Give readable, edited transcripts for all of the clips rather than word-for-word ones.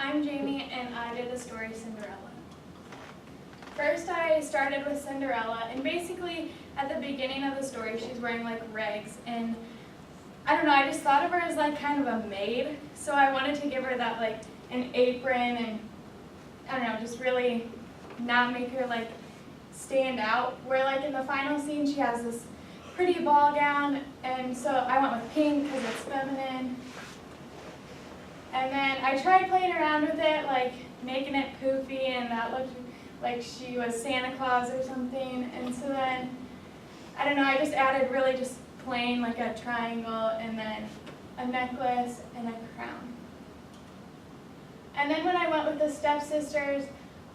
I'm Jamie, and I did the story Cinderella. First, I started with Cinderella, and basically, at the beginning of the story, she's wearing like rags, and I don't know, I just thought of her as like kind of a maid, so I wanted to give her that like an apron, and I don't know, just really not make her like stand out, where like in the final scene, she has this pretty ball gown, and so I went with pink because it's feminine. And then I tried playing around with it, like making it poofy, and that looked like she was Santa Claus or something. And so then, I don't know, I just added really just plain like a triangle and then a necklace and a crown. And then when I went with the stepsisters,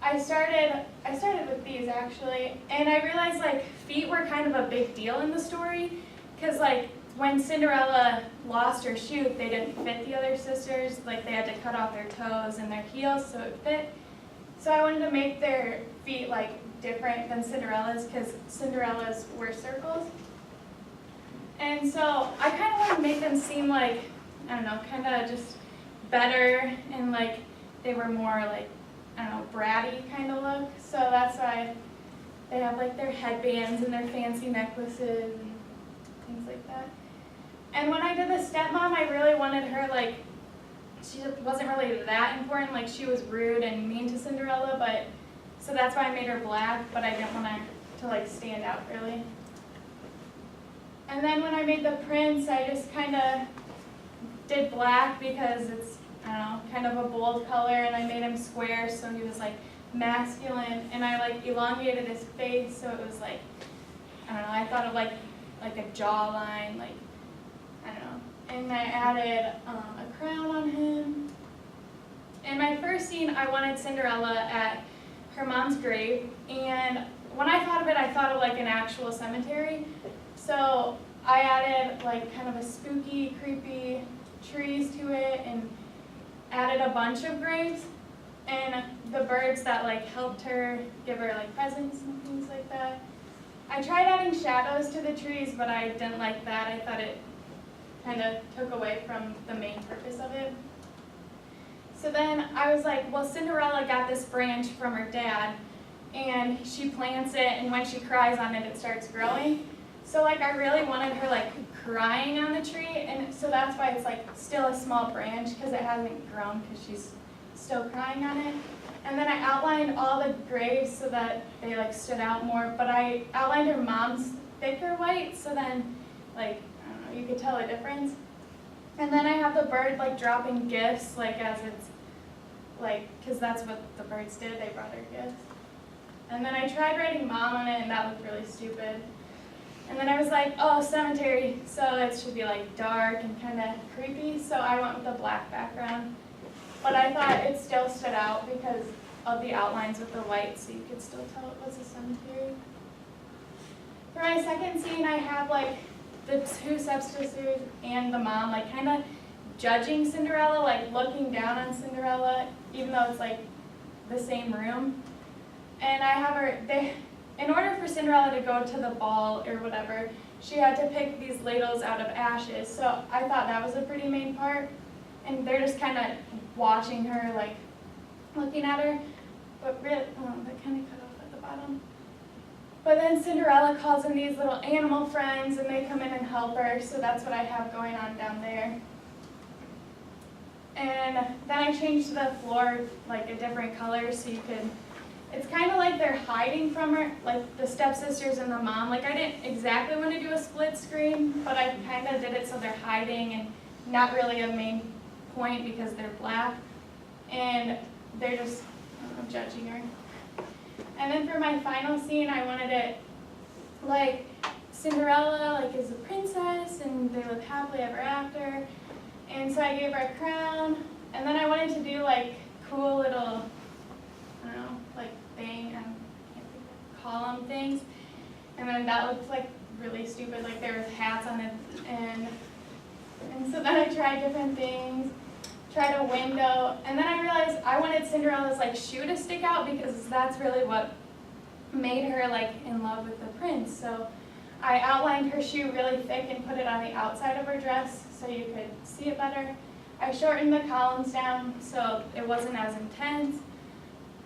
I started with these actually, and I realized like feet were kind of a big deal in the story, because like when Cinderella lost her shoe, they didn't fit the other sisters, like they had to cut off their toes and their heels so it fit. So I wanted to make their feet like different than Cinderella's, because Cinderella's were circles. And so I kind of want to make them seem like, I don't know, kind of just better, and like they were more like, I don't know, bratty kind of look. So that's why they have like their headbands and their fancy necklaces and things like that. And when I did the stepmom, I really wanted her like, she wasn't really that important, like she was rude and mean to Cinderella, but, so that's why I made her black, but I didn't want her to like stand out really. And then when I made the prince, I just kind of did black because it's, I don't know, kind of a bold color, and I made him square so he was like masculine, and I like elongated his face so it was like, I don't know, I thought of like a jawline, like, I don't know. And I added a crown on him. In my first scene, I wanted Cinderella at her mom's grave, and when I thought of it, I thought of like an actual cemetery. So I added like kind of a spooky, creepy trees to it, and added a bunch of graves, and the birds that like helped her, give her like presents and things like that. I tried adding shadows to the trees, but I didn't like that. I thought it kind of took away from the main purpose of it. So then I was like, well, Cinderella got this branch from her dad, and she plants it, and when she cries on it, it starts growing. So like I really wanted her like crying on the tree, and so that's why it's like still a small branch, because it hasn't grown because she's still crying on it. And then I outlined all the graves so that they like stood out more, but I outlined her mom's thicker white, so then like, I don't know, you could tell a difference. And then I have the bird like dropping gifts, like as it's like, because that's what the birds did, they brought her gifts. And then I tried writing mom on it, and that looked really stupid. And then I was like, oh, cemetery, so it should be like dark and kind of creepy, so I went with a black background. But I thought it still stood out because of the outlines with the white, so you could still tell it was a cemetery. For my second scene, I have like the two stepsisters and the mom like kind of judging Cinderella, like looking down on Cinderella, even though it's like the same room. And I have her, in order for Cinderella to go to the ball or whatever, she had to pick these ladles out of ashes. So I thought that was a pretty main part. And they're just kind of watching her, like looking at her. But really, that kind of cut off at the bottom. But then Cinderella calls in these little animal friends, and they come in and help her. So that's what I have going on down there. And then I changed the floor like a different color so you could. It's kind of like they're hiding from her, like the stepsisters and the mom. Like I didn't exactly want to do a split screen, but I kind of did it so they're hiding and not really a main point because they're black. And they're just judging her. And then for my final scene, I wanted it like Cinderella like is a princess and they live happily ever after. And so I gave her a crown. And then I wanted to do like cool little, I don't know, like thing, I can't think of column things, and then that looked like really stupid, like there was hats on it, and so then I tried different things, tried a window, and then I realized I wanted Cinderella's like shoe to stick out because that's really what made her like in love with the prince. So I outlined her shoe really thick and put it on the outside of her dress so you could see it better. I shortened the columns down so it wasn't as intense.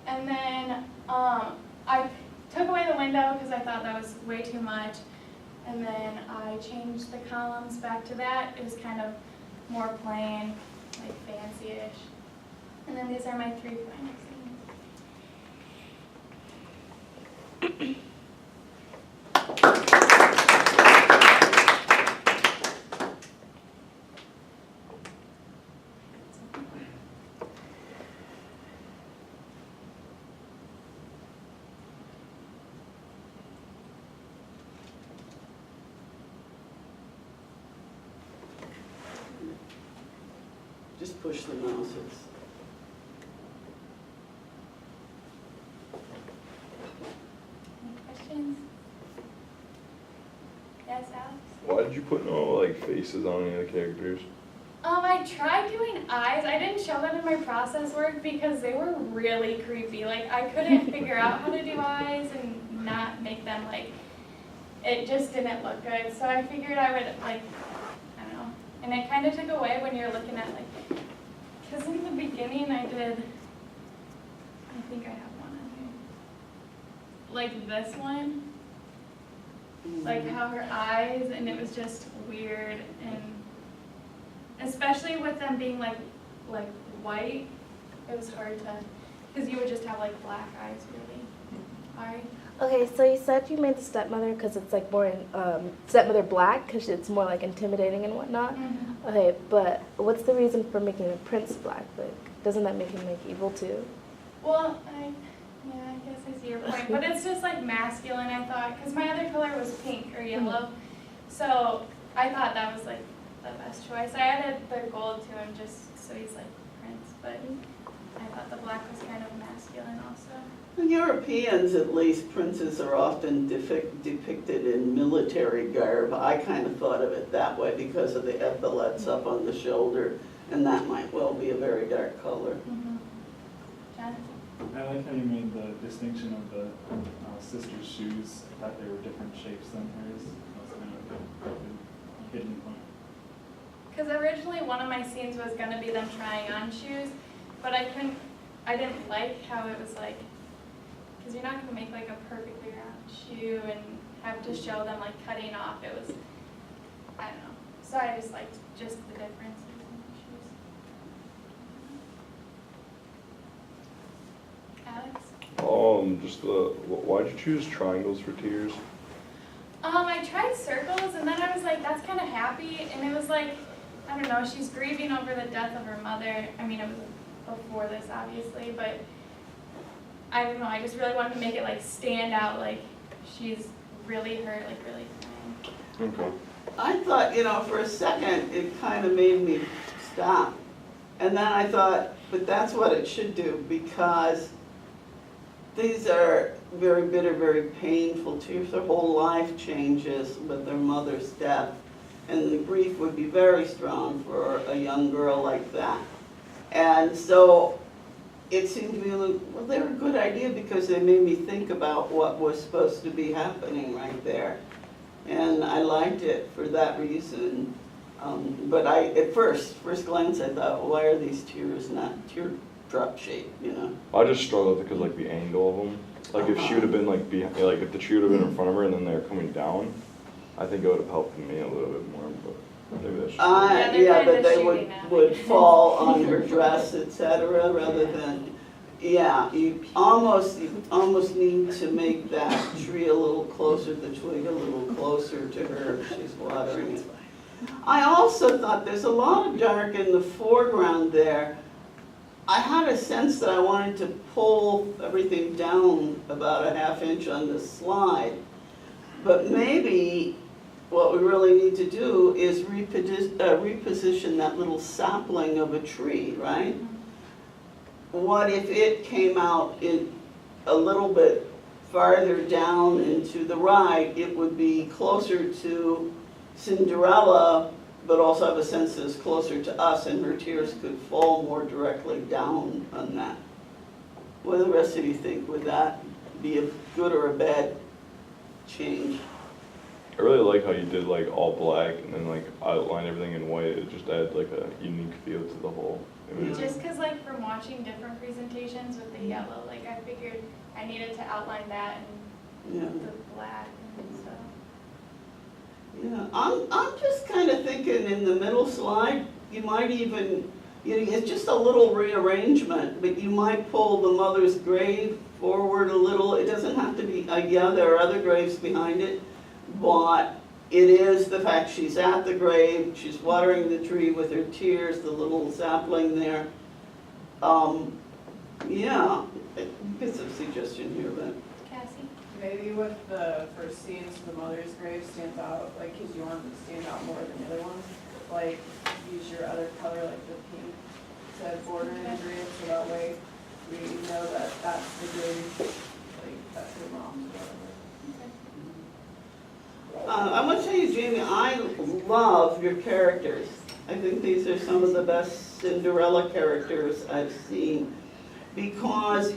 And then I took away the window because I thought that was way too much. And then I changed the columns back to that. It was kind of more plain, like fancy-ish. And then these are my 3 final scenes. Just push the mouse. Any questions? Yes, Alex? Why did you put no like faces on any of the characters? I tried doing eyes. I didn't show them in my process work because they were really creepy. Like, I couldn't figure out how to do eyes and not make them, like, it just didn't look good. So I figured I would, like, I don't know. And it kind of took away when you're looking at, like, because in the beginning I did, I think I have one on here. Like this one. Like how her eyes, and it was just weird, and especially with them being like white, it was hard to, because you would just have like black eyes really. Ari? Okay, so you said you made the stepmother because it's like more stepmother black because it's more like intimidating and whatnot. Mm-hmm. Okay, but what's the reason for making the prince black? Like, doesn't that make him like evil too? Well, I guess I see your point, but it's just like masculine, I thought, because my other color was pink or yellow, so I thought that was like the best choice. I added the gold to him just so he's like prince, but I thought the black was kind of masculine also. In Europeans, at least, princes are often depicted in military garb. I kind of thought of it that way because of the epaulets up on the shoulder, and that might well be a very dark color. Mm-hmm. Jonathan? I like how you made the distinction of the sister's shoes. I thought they were different shapes than hers. That was kind of a good hidden point. Because originally one of my scenes was going to be them trying on shoes, but I didn't like how it was like, because you're not going to make like a perfectly round shoe and have to show them like cutting off. It was, I don't know. So I just liked just the differences in the shoes. Alex? Why'd you choose triangles for tears? I tried circles, and then I was like, that's kind of happy, and it was like, I don't know, she's grieving over the death of her mother. I mean, it was before this, obviously, but I don't know, I just really wanted to make it like stand out, like she's really hurt, like really crying. Okay. I thought, for a second, it kind of made me stop. And then I thought, but that's what it should do, because these are very bitter, very painful tears. Their whole life changes with their mother's death. And the grief would be very strong for a young girl like that. And so it seemed to me, well, they were a good idea because they made me think about what was supposed to be happening right there. And I liked it for that reason. But at first glance, I thought, well, why are these tears not teardrop shaped, I just struggled because like the angle of them. Like if she would have been like behind, like if the tree would have been in front of her and then they're coming down, I think it would have helped me a little bit more. But maybe that's just yeah, that they would fall on her dress, etc., rather than. Yeah, you almost need to make that tree a little closer, the twig a little closer to her if she's watering it. I also thought there's a lot of dark in the foreground there. I had a sense that I wanted to pull everything down about a ½ inch on the slide. But maybe what we really need to do is reposition that little sapling of a tree, right? What if it came out in a little bit farther down and to the right? It would be closer to Cinderella, but also have a sense that it's closer to us, and her tears could fall more directly down on that. What do the rest of you think? Would that be a good or a bad change? I really like how you did like all black and then like outline everything in white. It just added like a unique feel to the whole image. Just because like from watching different presentations with the yellow, like I figured I needed to outline that and Yeah. the black and stuff. Yeah, I'm just kind of thinking in the middle slide, you might even, it's just a little rearrangement, but you might pull the mother's grave forward a little. It doesn't have to be, yeah, there are other graves behind it, but it is the fact she's at the grave, she's watering the tree with her tears, the little sapling there. Yeah, it's a suggestion here, but. Cassie? Maybe with the first scenes, the mother's grave stands out, like, because you want it to stand out more than the other ones. Like, use your other color, like the pink, to border in the grave, so that way we know that that's the grave, like, that's her mom's or whatever. I want to tell you, Jamie, I love your characters. I think these are some of the best Cinderella characters I've seen, because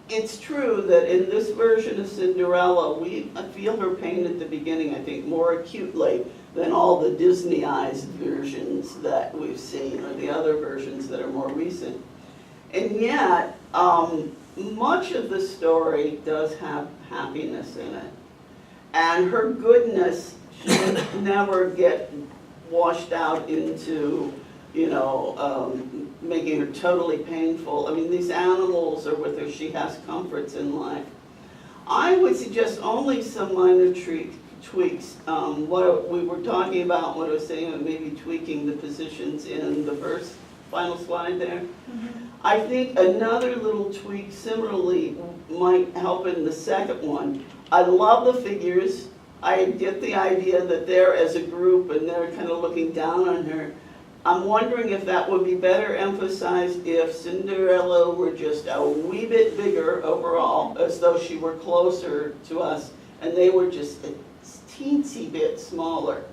it's true that in this version of Cinderella, I feel her pain at the beginning, I think, more acutely than all the Disneyized versions that we've seen, or the other versions that are more recent. And yet, much of the story does have happiness in it. And her goodness should never get washed out into, making her totally painful. I mean, these animals are with her, she has comforts in life. I would suggest only some minor tweaks. What we were talking about, what I was saying, maybe tweaking the positions in the first final slide there. I think another little tweak similarly might help in the second one. I love the figures. I get the idea that they're as a group and they're kind of looking down on her. I'm wondering if that would be better emphasized if Cinderella were just a wee bit bigger overall, as though she were closer to us, and they were just a teensy bit smaller.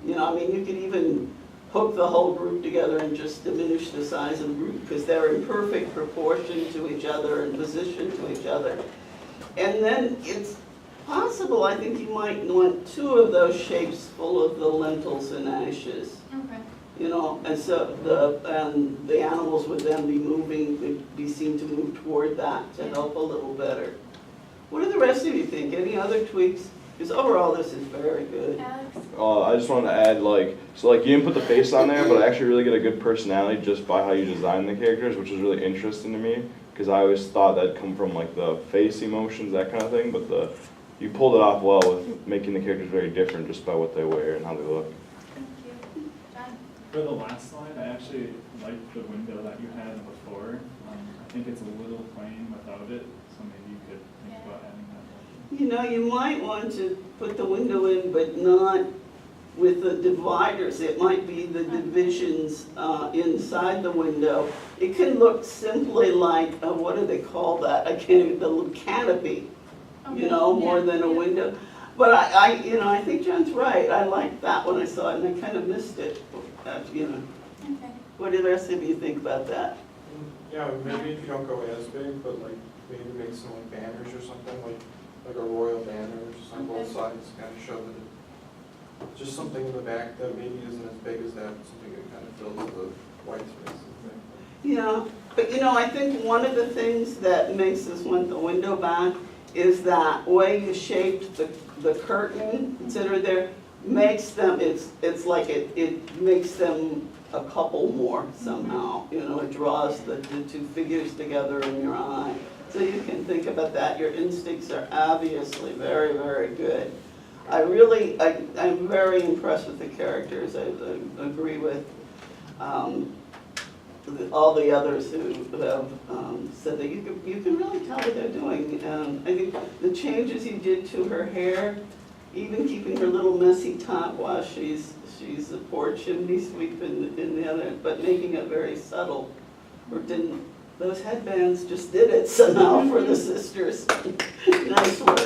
You could even hook the whole group together and just diminish the size of the group, because they're in perfect proportion to each other and position to each other. And then it's possible, I think you might want two of those shapes full of the lentils and ashes. Okay. And so the animals would then be moving, would be seen to move toward that to help a little better. What do the rest of you think? Any other tweaks? Because overall, this is very good. Alex? I just wanted to add you didn't put the face on there, but I actually really get a good personality just by how you design the characters, which is really interesting to me, because I always thought that'd come from like the face emotions, that kind of thing, but you pulled it off well with making the characters very different just by what they wear and how they look. Thank you. John? For the last slide, I actually liked the window that you had before. I think it's a little plain without it, so maybe you could think about adding that. You might want to put the window in, but not with the dividers. It might be the divisions inside the window. It can look simply like, what do they call that? I can't even, the little canopy, more than a window. But I think John's right. I liked that when I saw it, and I kind of missed it. Okay. What do the rest of you think about that? Yeah, maybe if you don't go as big, but like maybe make some like banners or something, like a royal banner just on both sides, kind of show that it, just something in the back that maybe isn't as big as that, something that kind of fills the white space. Yeah, but I think one of the things that makes us want the window back is that way you shaped the curtain, consider there, makes them, it's like it makes them a couple more somehow. It draws the two figures together in your eye. So you can think about that. Your instincts are obviously very, very good. I'm very impressed with the characters. I agree with all the others who have said that you can really tell what they're doing. I think the changes you did to her hair, even keeping her little messy top while she's a poor chimney sweep in the other, but making it very subtle. Or didn't those headbands just did it somehow for the sisters? Nice work.